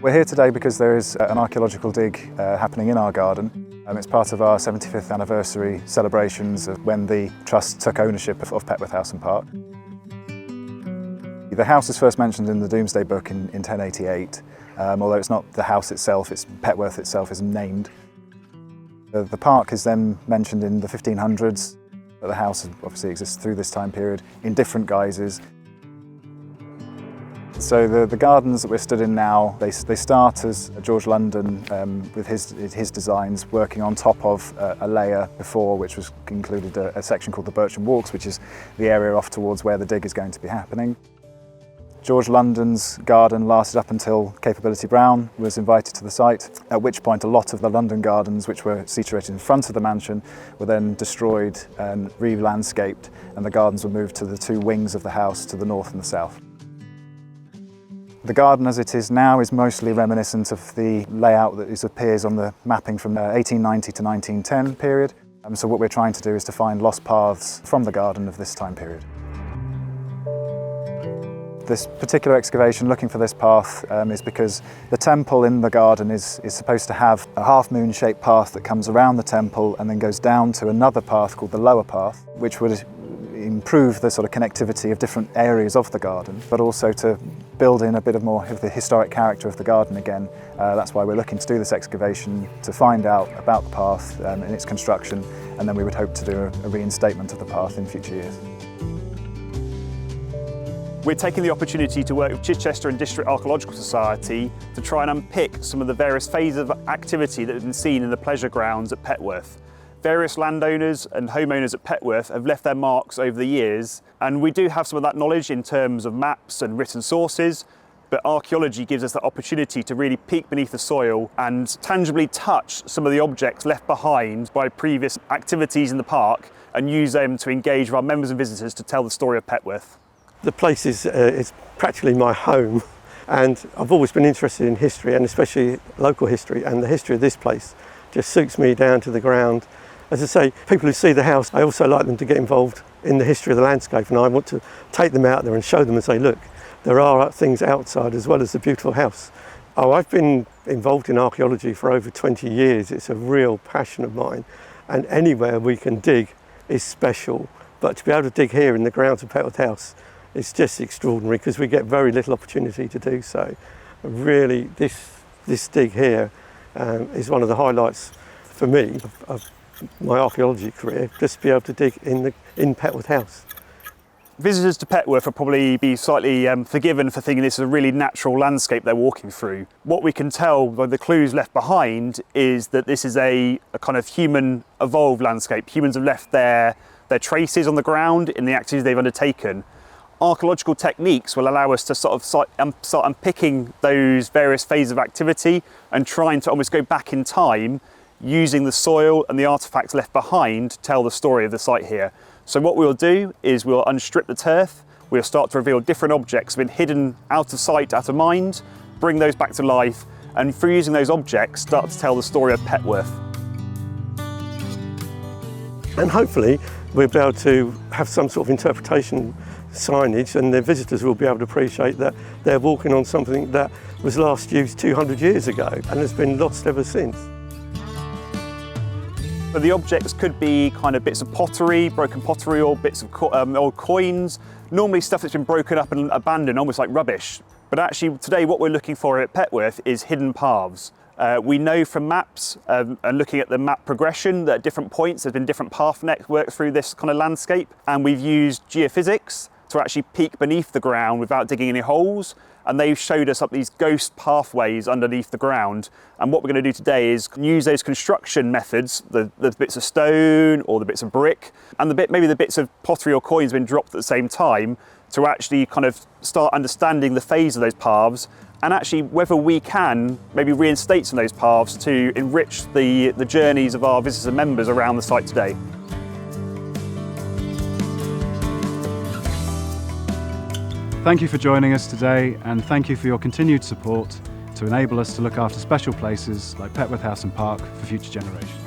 We're here today because there is an archaeological dig happening in our garden. It's part of our 75th anniversary celebrations of when the Trust took ownership of Petworth House and Park. The house is first mentioned in the Domesday Book in 1088, although it's not the house itself, it's Petworth itself is named. The park is then mentioned in the 1500s, but the house obviously exists through this time period in different guises. So the gardens that we're stood in now, they start as George London with his designs working on top of a layer before, which was included a section called the Bircham Walks, which is the area off towards where the dig is going to be happening. George London's garden lasted up until Capability Brown was invited to the site, at which point a lot of the London gardens, which were situated in front of the mansion, were then destroyed and re-landscaped, and the gardens were moved to the two wings of the house to the north and the south. The garden as it is now is mostly reminiscent of the layout that appears on the mapping from the 1890 to 1910 period. So what we're trying to do is to find lost paths from the garden of this time period. This particular excavation looking for this path is because the temple in the garden is supposed to have a half-moon shaped path that comes around the temple and then goes down to another path called the lower path, which would improve the sort of connectivity of different areas of the garden, but also to build in a bit more of the historic character of the garden again. That's why we're looking to do this excavation, to find out about the path and its construction, and then we would hope to do a reinstatement of the path in future years. We're taking the opportunity to work with Chichester and District Archaeological Society to try and unpick some of the various phases of activity that have been seen in the pleasure grounds at Petworth. Various landowners and homeowners at Petworth have left their marks over the years, and we do have some of that knowledge in terms of maps and written sources, but archaeology gives us the opportunity to really peek beneath the soil and tangibly touch some of the objects left behind by previous activities in the park and use them to engage with our members and visitors to tell the story of Petworth. The place is practically my home, and I've always been interested in history, and especially local history, and the history of this place just suits me down to the ground. As I say, people who see the house, I also like them to get involved in the history of the landscape, and I want to take them out there and show them and say, look, there are things outside as well as the beautiful house. I've been involved in archaeology for over 20 years. It's a real passion of mine, and anywhere we can dig is special. But to be able to dig here in the grounds of Petworth House, it's just extraordinary because we get very little opportunity to do so. Really, this dig here is one of the highlights for me of my archaeology career, just to be able to dig in Petworth House. Visitors to Petworth will probably be slightly forgiven for thinking this is a really natural landscape they're walking through. What we can tell by the clues left behind is that this is a kind of human evolved landscape. Humans have left their traces on the ground in the activities they've undertaken. Archaeological techniques will allow us to sort of start unpicking those various phases of activity and trying to almost go back in time using the soil and the artefacts left behind to tell the story of the site here. So what we'll do is we'll unstrip the turf, we'll start to reveal different objects that have been hidden out of sight, out of mind, bring those back to life, and through using those objects start to tell the story of Petworth. And hopefully we'll be able to have some sort of interpretation signage, and the visitors will be able to appreciate that they're walking on something that was last used 200 years ago and has been lost ever since. But the objects could be kind of bits of pottery, broken pottery, or bits of old coins, normally stuff that's been broken up and abandoned, almost like rubbish. But actually today what we're looking for at Petworth is hidden paths. We know from maps and looking at the map progression that at different points there's been different path networks through this kind of landscape, and we've used geophysics to actually peek beneath the ground without digging any holes, and they've showed us up these ghost pathways underneath the ground. And what we're going to do today is use those construction methods, the bits of stone or the bits of brick, and maybe the bits of pottery or coins been dropped at the same time, to actually kind of start understanding the phase of those paths, and actually whether we can maybe reinstate some of those paths to enrich the journeys of our visitors and members around the site today. Thank you for joining us today, and thank you for your continued support to enable us to look after special places like Petworth House and Park for future generations.